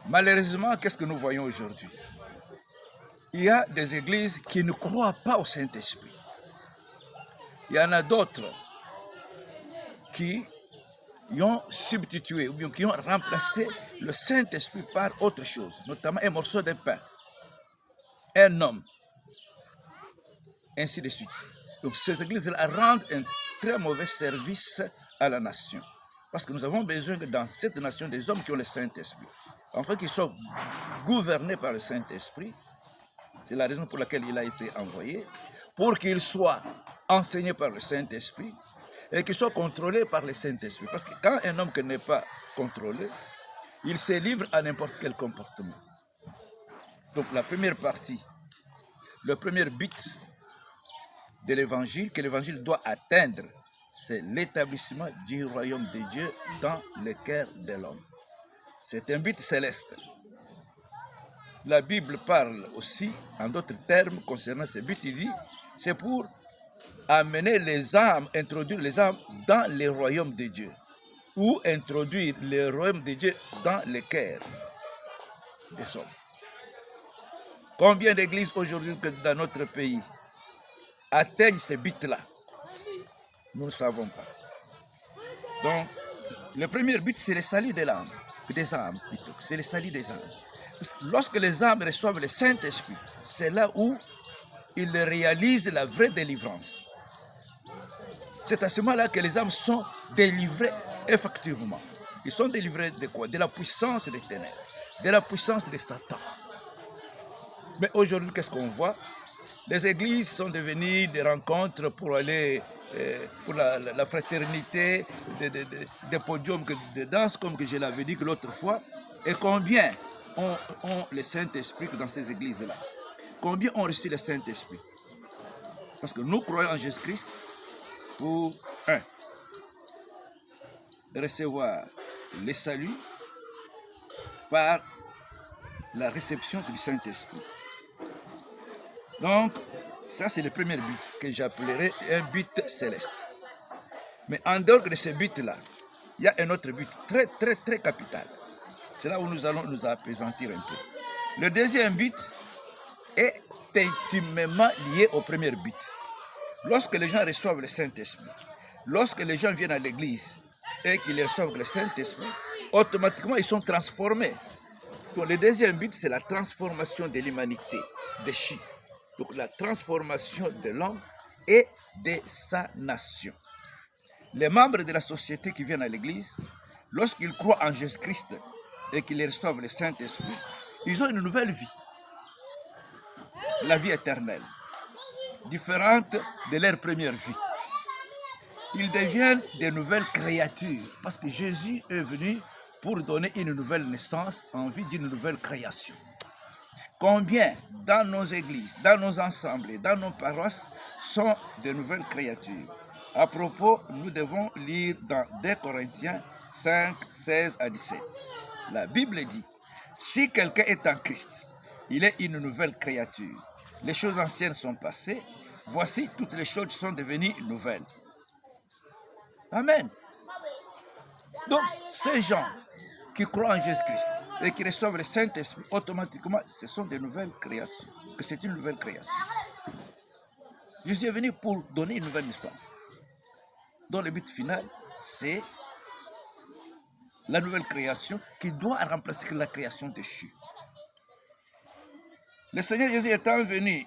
Malheureusement, qu'est-ce que nous voyons aujourd'hui? Il y a des églises qui ne croient pas au Saint-Esprit. Il y en a d'autres qui y ont substitué ou bien qui ont remplacé le Saint-Esprit par autre chose, notamment un morceau de pain, un homme, ainsi de suite. Donc ces églises-là rendent un très mauvais service à la nation. Parce que nous avons besoin que dans cette nation des hommes qui ont le Saint-Esprit, enfin qu'ils soient gouvernés par le Saint-Esprit. C'est la raison pour laquelle il a été envoyé, pour qu'il soit enseigné par le Saint-Esprit et qu'il soit contrôlé par le Saint-Esprit. Parce que quand un homme qui n'est pas contrôlé, il se livre à n'importe quel comportement. Donc la première partie, le premier but de l'évangile, que l'évangile doit atteindre, c'est l'établissement du royaume de Dieu dans le cœur de l'homme. C'est un but céleste. La Bible parle aussi, en d'autres termes, concernant ce but, il dit, c'est pour amener les âmes, introduire les âmes dans le royaume de Dieu, ou introduire le royaume de Dieu dans le cœur des hommes. Combien d'églises aujourd'hui dans notre pays atteignent ce but-là? Nous ne savons pas. Donc, le premier but, c'est le salut de l'âme, des âmes plutôt. C'est le salut des âmes. Parce que lorsque les âmes reçoivent le Saint-Esprit, c'est là où ils réalisent la vraie délivrance. C'est à ce moment-là que les âmes sont délivrées effectivement. Ils sont délivrés de quoi? De la puissance des ténèbres, de la puissance de Satan. Mais aujourd'hui, qu'est-ce qu'on voit? Les églises sont devenues des rencontres pour aller pour la fraternité, des podiums de danse, comme que je l'avais dit l'autre fois. Et combien ont le Saint-Esprit dans ces églises-là? Combien ont reçu le Saint-Esprit? Parce que nous croyons en Jésus-Christ pour, recevoir le salut par la réception du Saint-Esprit. Donc, ça c'est le premier but que j'appellerais un but céleste. Mais en dehors de ce but-là, il y a un autre but très, très, très capital. C'est là où nous allons nous appesantir un peu. Le deuxième but est intimement lié au premier but. Lorsque les gens reçoivent le Saint-Esprit, lorsque les gens viennent à l'église et qu'ils reçoivent le Saint-Esprit, automatiquement ils sont transformés. Donc le deuxième but, c'est la transformation de l'humanité, de chi. Donc la transformation de l'homme et de sa nation. Les membres de la société qui viennent à l'église, lorsqu'ils croient en Jésus-Christ et qu'ils reçoivent le Saint-Esprit, ils ont une nouvelle vie. La vie éternelle, différente de leur première vie. Ils deviennent des nouvelles créatures parce que Jésus est venu pour donner une nouvelle naissance en vue d'une nouvelle création. Combien dans nos églises, dans nos assemblées, dans nos paroisses sont de nouvelles créatures? À propos, nous devons lire dans 2 Corinthiens 5, 16 à 17. La Bible dit, si quelqu'un est en Christ, il est une nouvelle créature. Les choses anciennes sont passées, voici toutes les choses sont devenues nouvelles. Amen. Donc, ces gens qui croient en Jésus-Christ et qui reçoivent le Saint-Esprit, automatiquement, ce sont des nouvelles créations. Que c'est une nouvelle création. Jésus est venu pour donner une nouvelle naissance. Dont le but final, c'est la nouvelle création qui doit remplacer la création déchue. Le Seigneur Jésus étant venu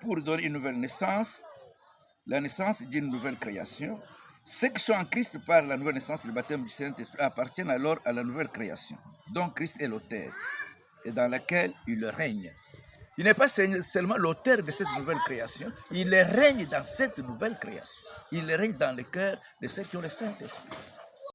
pour donner une nouvelle naissance, la naissance d'une nouvelle création, ceux qui sont en Christ par la nouvelle naissance, le baptême du Saint-Esprit, appartiennent alors à la nouvelle création, dont Christ est l'auteur, et dans laquelle il règne. Il n'est pas seulement l'auteur de cette nouvelle création, il règne dans cette nouvelle création. Il règne dans le cœur de ceux qui ont le Saint-Esprit.